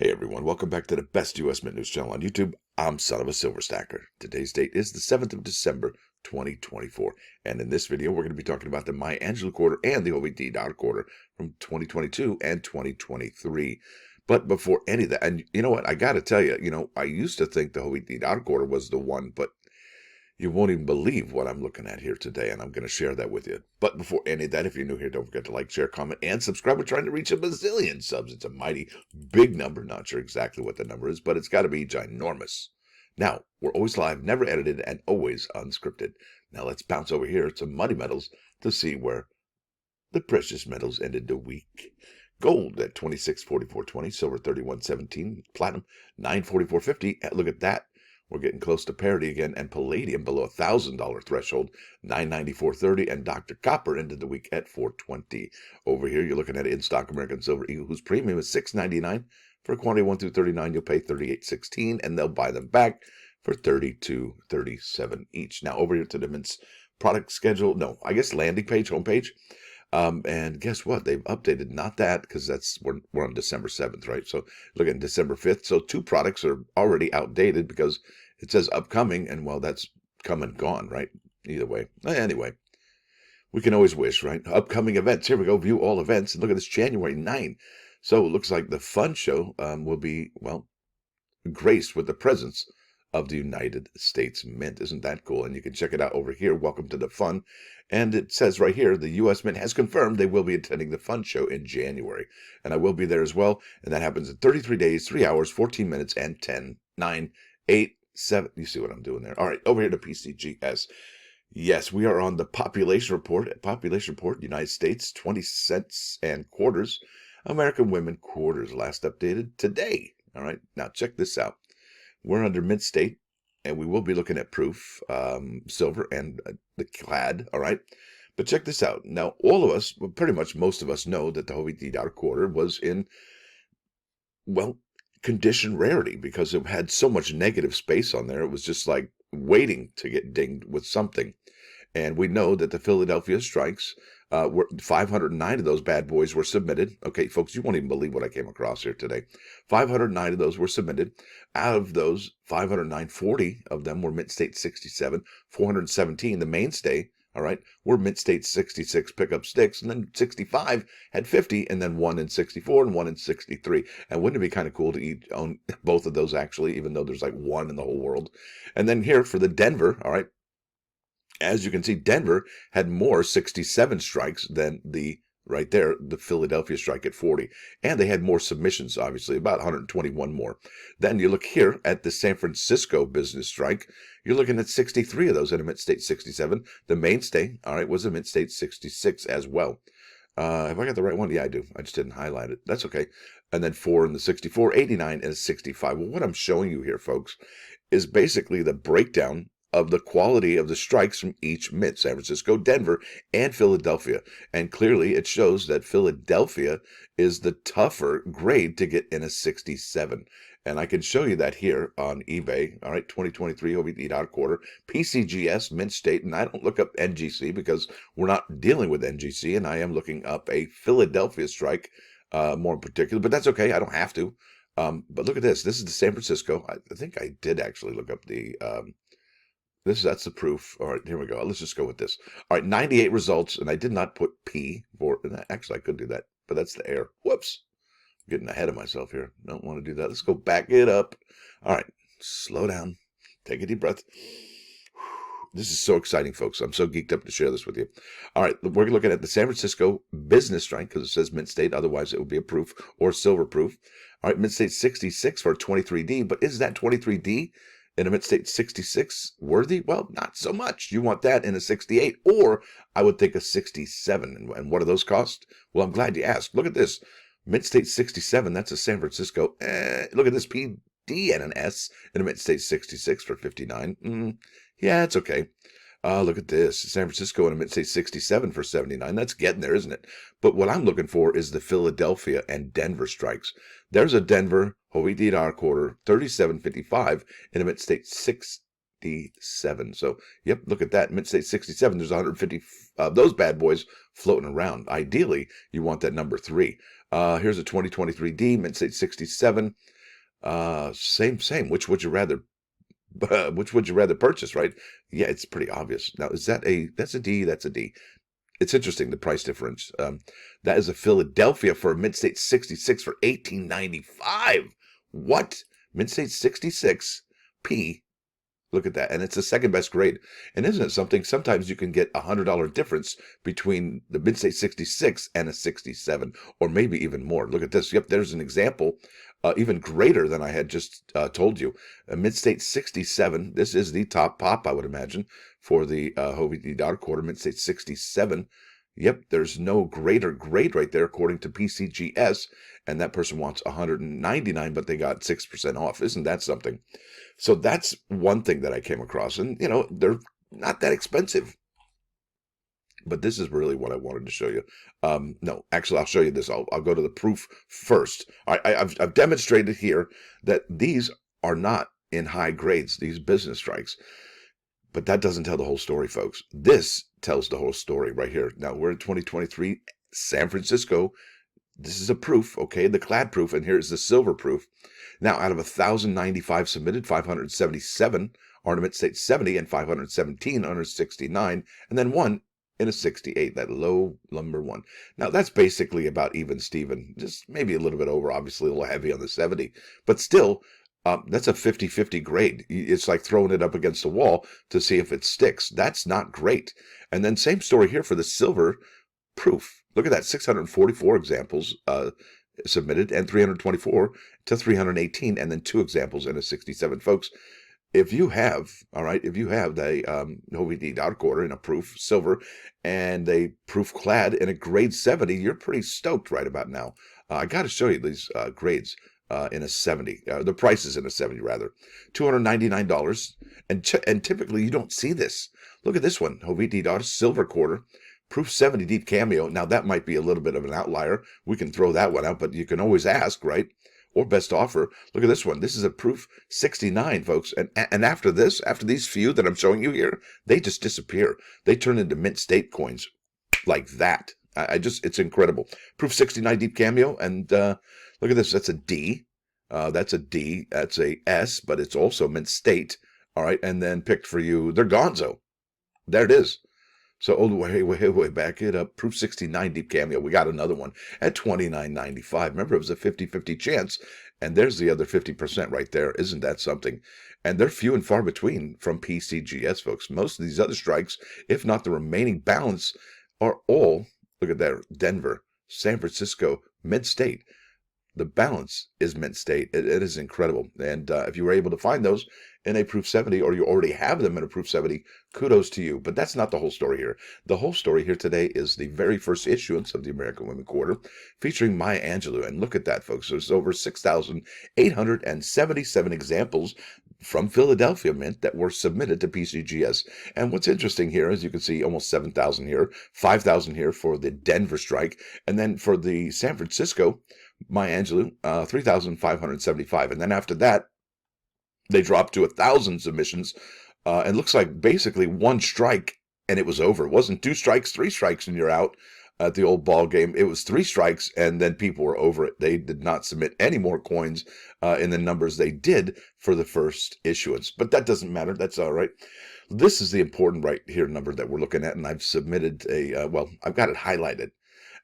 Hey everyone, welcome back to the best US Mint News channel on YouTube. I'm Son of a Silver Stacker. Today's date is the 7th of December, 2024. And in this video, we're going to be talking about the My Angelo quarter and the Idar quarter from 2022 and 2023. But before any of that, and you know what, I got to tell you, I used to think the Idar quarter was the one, but you won't even believe what I'm looking at here today, and I'm going to share that with you. But before any of that, if you're new here, don't forget to like, share, comment, and subscribe. We're trying to reach a bazillion subs. It's a mighty big number. Not sure exactly what the number is, but it's got to be ginormous. Now, we're always live, never edited, and always unscripted. Now, let's bounce over here to Money Metals to see where the precious metals ended the week. Gold at 26.4420, silver 31.17, platinum 9.4450. Look at that. We're getting close to parity again, and palladium below $1,000 threshold, 994.30, and Dr. Copper ended the week at 420. Over here, you're looking at in-stock American Silver Eagle, whose premium is $6.99. For quantity 1 through 39, you'll pay $38.16, and they'll buy them back for $32.37 each. Now, over here to the Mint's product schedule, landing page, homepage. And guess what? They've updated, not that, because we're on December 7th, right? So look at December 5th. So two products are already outdated because it says upcoming, and well, that's come and gone, right? Either way. Anyway, we can always wish, right? Upcoming events. Here we go. View all events. And look at this, January 9. So it looks like the fun show will be, graced with the presence of the United States Mint. Isn't that cool? And you can check it out over here. Welcome to the fun. And it says right here, the U.S. Mint has confirmed they will be attending the fun show in January. And I will be there as well. And that happens in 33 days, 3 hours, 14 minutes, and 10, 9, 8, 7. You see what I'm doing there. All right, over here to PCGS. Yes, we are on the population report. Population report, United States, 20 cents and quarters. American women quarters, last updated today. All right, now check this out. We're under Mint State, and we will be looking at proof, silver, and the clad, all right? But check this out. Now, all of us, well, pretty much most of us know that the Jovita quarter was in, condition rarity because it had so much negative space on there. It was just like waiting to get dinged with something. And we know that the Philadelphia strikes, 509 of those bad boys were submitted. Okay, folks, you won't even believe what I came across here today. 509 of those were submitted. Out of those 509, 40 of them were Mint State 67, 417, the mainstay, all right, were Mint State 66 pickup sticks, and then 65 had 50, and then 1 in 64 and 1 in 63. And wouldn't it be kind of cool to own both of those, actually, even though there's like one in the whole world? And then here for the Denver, all right, as you can see, Denver had more 67 strikes than the Philadelphia strike at 40. And they had more submissions, obviously, about 121 more. Then you look here at the San Francisco business strike. You're looking at 63 of those in a Mint State 67. The mainstay, all right, was a Mint State 66 as well. Have I got the right one? Yeah, I do. I just didn't highlight it. That's okay. And then 4 in the 64, 89, and 65. Well, what I'm showing you here, folks, is basically the breakdown of the quality of the strikes from each Mint, San Francisco, Denver, and Philadelphia. And clearly it shows that Philadelphia is the tougher grade to get in a 67. And I can show you that here on eBay. All right, 2023 Idar quarter, PCGS, Mint State, and I don't look up NGC because we're not dealing with NGC, and I am looking up a Philadelphia strike more in particular, but that's okay. I don't have to. But look at this. This is the San Francisco. I think I did actually look up the... That's the proof. All right, here we go. Let's just go with this. All right, 98 results, and I did not put P for, actually I could do that, but that's the error. Whoops. I'm getting ahead of myself here. Don't want to do that. Let's go back it up. All right, slow down. Take a deep breath. This is so exciting, folks. I'm so geeked up to share this with you. All right, we're looking at the San Francisco business strike because it says Mint State. Otherwise, it would be a proof or silver proof. All right, Mint State 66 for 23D, but is that 23D in a Mint State 66 worthy? Well, not so much. You want that in a 68, or I would think a 67. And what do those cost? Well, I'm glad you asked. Look at this. Mint State 67, that's a San Francisco. Look at this PD and an S in a Mint State 66 for 59. Yeah, it's okay. Look at this. San Francisco in a Mint State 67 for 79. That's getting there, isn't it? But what I'm looking for is the Philadelphia and Denver strikes. There's a Denver Jovita quarter, 37.55 in a Mint State 67. So, yep, look at that. Mint State 67, there's 150 of those bad boys floating around. Ideally, you want that number 3. Here's a 2023 D, Mint State 67. Same. Which would you rather? Which would you rather purchase? Right? Yeah, it's pretty obvious. Now, is that that's a D? That's a D. It's interesting, the price difference. That is a Philadelphia for a Mint State 66 for $18.95. What? Mint State 66 P. Look at that. And it's the second best grade. And isn't it something? Sometimes you can get $100 difference between the Mint State 66 and a 67, or maybe even more. Look at this. Yep, there's an example, even greater than I had just told you. A Mint State 67. This is the top pop, I would imagine, for the Jovita Idar quarter. Mint State 67. Yep, there's no greater grade right there according to PCGS, and that person wants 199, but they got 6% off. Isn't that something? So that's one thing that I came across, and they're not that expensive. But this is really what I wanted to show you. No, actually, I'll show you this. I'll go to the proof first. I've demonstrated here that these are not in high grades, these business strikes. But that doesn't tell the whole story, folks. This tells the whole story right here. Now, we're in 2023, San Francisco. This is a proof, okay, the clad proof, and here's the silver proof. Now, out of 1,095 submitted, 577 ornament state 70 and 517 under 69, and then one in a 68, that low lumber one. Now, that's basically about even Steven, just maybe a little bit over, obviously a little heavy on the 70, but still, that's a 50-50 grade. It's like throwing it up against the wall to see if it sticks. That's not great. And then same story here for the silver proof. Look at that, 644 examples submitted and 324 to 318, and then 2 examples in a 67. Folks, if you have, all right, if you have the Jovita Idar quarter in a proof silver and a proof clad in a grade 70, you're pretty stoked right about now. I got to show you these grades. In a 70, the price is in a 70 rather, $299, and typically you don't see this. Look at this one, Jovita Idar silver quarter, proof 70 deep cameo. Now that might be a little bit of an outlier. We can throw that one out, but you can always ask, right? Or best offer. Look at this one. This is a proof 69, folks. And after this, after these few that I'm showing you here, they just disappear. They turn into mint state coins like that. It's incredible. Proof 69 deep cameo, and look at this. That's a D. That's a D. That's a S, but it's also mint state. All right, and then picked for you. They're gonzo. There it is. So, way, back it up. Proof 69 deep cameo. We got another one at $29.95. Remember, it was a 50-50 chance, and there's the other 50% right there. Isn't that something? And they're few and far between from PCGS, folks. Most of these other strikes, if not the remaining balance, are all, look at that, Denver, San Francisco, mint state. The balance is mint state. It is incredible. And if you were able to find those in a proof 70, or you already have them in a proof 70, kudos to you. But that's not the whole story here. The whole story here today is the very first issuance of the American Women Quarter, featuring Maya Angelou. And look at that, folks. There's over 6,877 examples from Philadelphia Mint that were submitted to PCGS. And what's interesting here is you can see almost 7,000 here, 5,000 here for the Denver strike, and then for the San Francisco, Maya Angelou, 3,575. And then after that, they dropped to 1,000 submissions. And looks like basically one strike and it was over. It wasn't 2 strikes, 3 strikes, and you're out at the old ball game. It was 3 strikes, and then people were over it. They did not submit any more coins in the numbers they did for the first issuance. But that doesn't matter. That's all right. This is the important right here number that we're looking at, and I've submitted I've got it highlighted.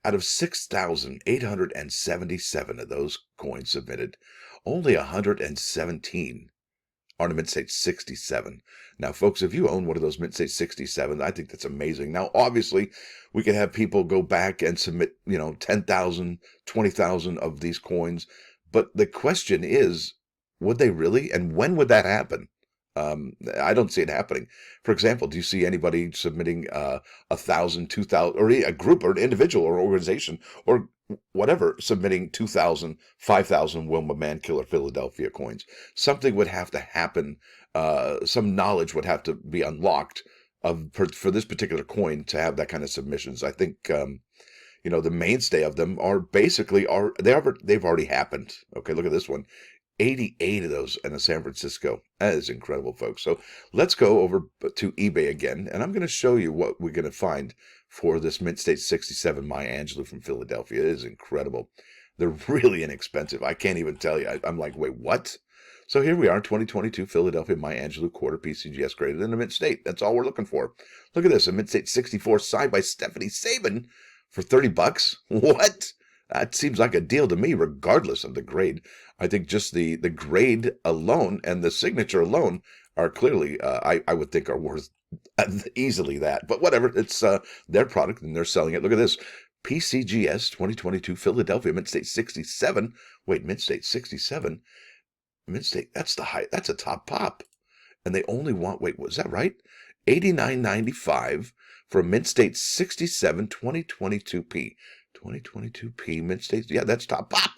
Out of 6,877 of those coins submitted, only 117 are Mint State 67. Now, folks, if you own one of those Mint State 67, I think that's amazing. Now, obviously, we could have people go back and submit, 10,000, 20,000 of these coins. But the question is, would they really? And when would that happen? I don't see it happening. For example, do you see anybody submitting 1,000, 2,000, or a group or an individual or organization or whatever submitting 2,000, 5,000 Wilma Mankiller Philadelphia coins? Something would have to happen. Some knowledge would have to be unlocked for this particular coin to have that kind of submissions. I think the mainstay of them are basically they've already happened. Okay, look at this one. 88 of those in San Francisco. That is incredible, folks. So let's go over to eBay again, and I'm going to show you what we're going to find for this Mint State 67 Maya Angelou from Philadelphia. It is incredible. They're really inexpensive. I can't even tell you. I'm like, wait, what? So here we are, 2022 Philadelphia My Angelou quarter PCGS graded in a mid-state. That's all we're looking for. Look at this, a mid-state 64 signed by Stephanie Sabin for $30. What? That seems like a deal to me, regardless of the grade. I think just the grade alone and the signature alone are clearly, I would think, are worth easily that. But whatever, it's their product and they're selling it. Look at this. PCGS 2022 Philadelphia Mid-State 67. Wait, Mid-State 67? Mid-State, that's the high, that's a top pop. And they only want, wait, was that right? $89.95 for a Mid-State 67 2022P. 2022P Mid-State, yeah, that's top pop.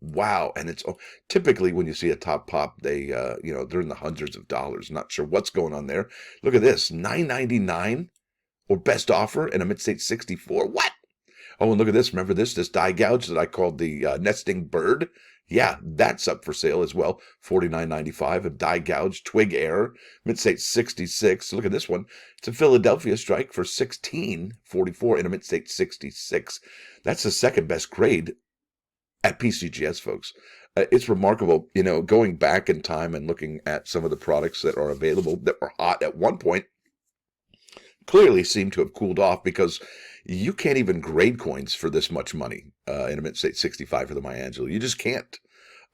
Wow. And it's typically when you see a top pop, they, they're in the hundreds of dollars. Not sure what's going on there. Look at this, $9.99 or best offer in a Mid-State 64. What? Oh, and look at this. Remember this die gouge that I called the nesting bird? Yeah, that's up for sale as well. $49.95, a die gouge twig air, Mid-State 66. Look at this one. It's a Philadelphia strike for $16.44 in a Mid-State 66. That's the second best grade at PCGS, folks. It's remarkable, going back in time and looking at some of the products that are available that were hot at one point, clearly seem to have cooled off because you can't even grade coins for this much money in a Mid-State 65 for the My Angelou. You just can't.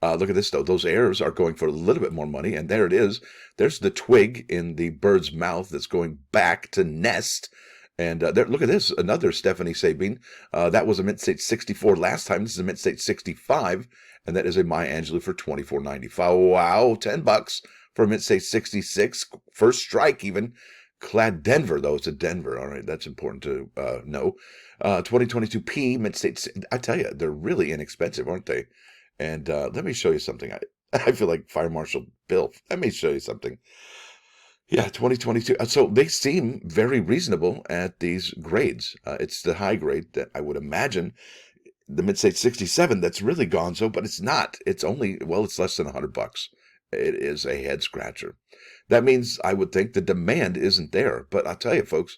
Look at this, though. Those airs are going for a little bit more money, and there it is. There's the twig in the bird's mouth that's going back to nest. And there, look at this, another Stephanie Sabin. That was a Mid-State 64 last time. This is a Mid-State 65, and that is a My Angelou for $24.95. Wow, $10 for a Mid-State 66. First strike, even. Clad Denver, though. It's a Denver. All right, that's important to know. 2022P Mid-State. I tell you, they're really inexpensive, aren't they? And let me show you something. I feel like Fire Marshal Bill. Let me show you something. Yeah, 2022. So they seem very reasonable at these grades. It's the high grade that I would imagine. The Mid-State 67, that's really gonzo, but it's not. It's only, well, it's less than $100. It is a head scratcher. That means I would think the demand isn't there. But I'll tell you, folks,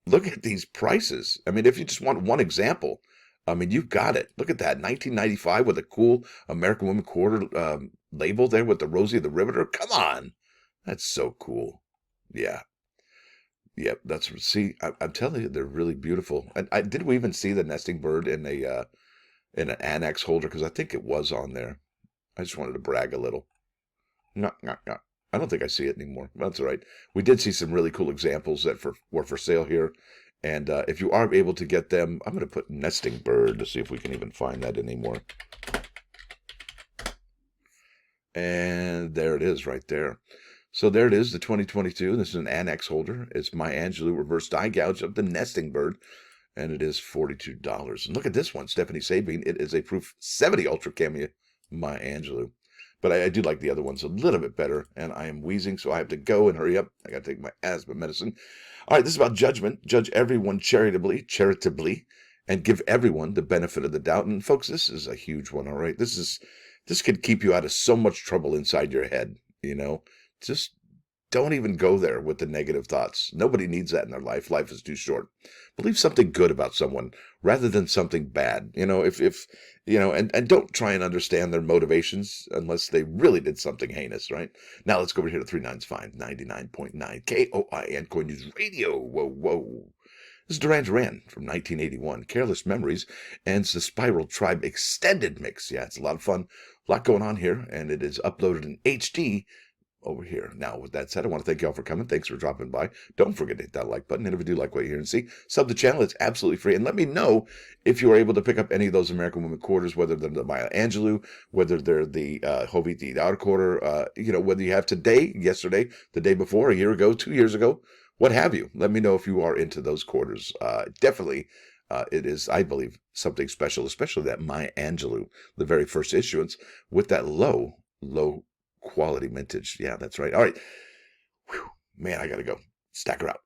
look at these prices. I mean, if you just want one example, I mean, you've got it. Look at that, 1995 with a cool American Woman quarter label there with the Rosie the Riveter. Come on. That's so cool. Yeah. Yep, see, I'm telling you, they're really beautiful. And did we even see the nesting bird in an annex holder? Because I think it was on there. I just wanted to brag a little. No. I don't think I see it anymore. That's all right. We did see some really cool examples that were for sale here. And if you are able to get them, I'm going to put nesting bird to see if we can even find that anymore. And there it is right there. So there it is, the 2022. This is an annex holder. It's My Angelou reverse die gouge of the nesting bird. And it is $42. And look at this one, Stephanie Sabin. It is a Proof 70 Ultra Cameo My Angelou. But I do like the other ones a little bit better, and I am wheezing, so I have to go and hurry up. I got to take my asthma medicine. All right, this is about judgment. Judge everyone charitably, and give everyone the benefit of the doubt. And folks, this is a huge one, all right? This could keep you out of so much trouble inside your head, Just don't even go there with the negative thoughts. Nobody needs that in their life. Life is too short. Believe something good about someone rather than something bad. And don't try and understand their motivations unless they really did something heinous, right? Now let's go over here to 39's 99.9 KOIN Coin News Radio. Whoa. This is Duran Duran from 1981, Careless Memories, and it's the Spiral Tribe Extended Mix. Yeah, it's a lot of fun. A lot going on here, and it is uploaded in HD over here. Now, with that said, I want to thank y'all for coming. Thanks for dropping by. Don't forget to hit that like button. And if you do like what you hear and see, sub the channel. It's absolutely free. And let me know if you were able to pick up any of those American Women quarters, whether they're the My Angelou, whether they're the Jovita Idar quarter, whether you have today, yesterday, the day before, a year ago, 2 years ago, what have you. Let me know if you are into those quarters. Definitely, it is, I believe, something special, especially that My Angelou, the very first issuance, with that low quality mintage. Yeah, that's right. All right. Whew. Man, I got to go. Stacker out.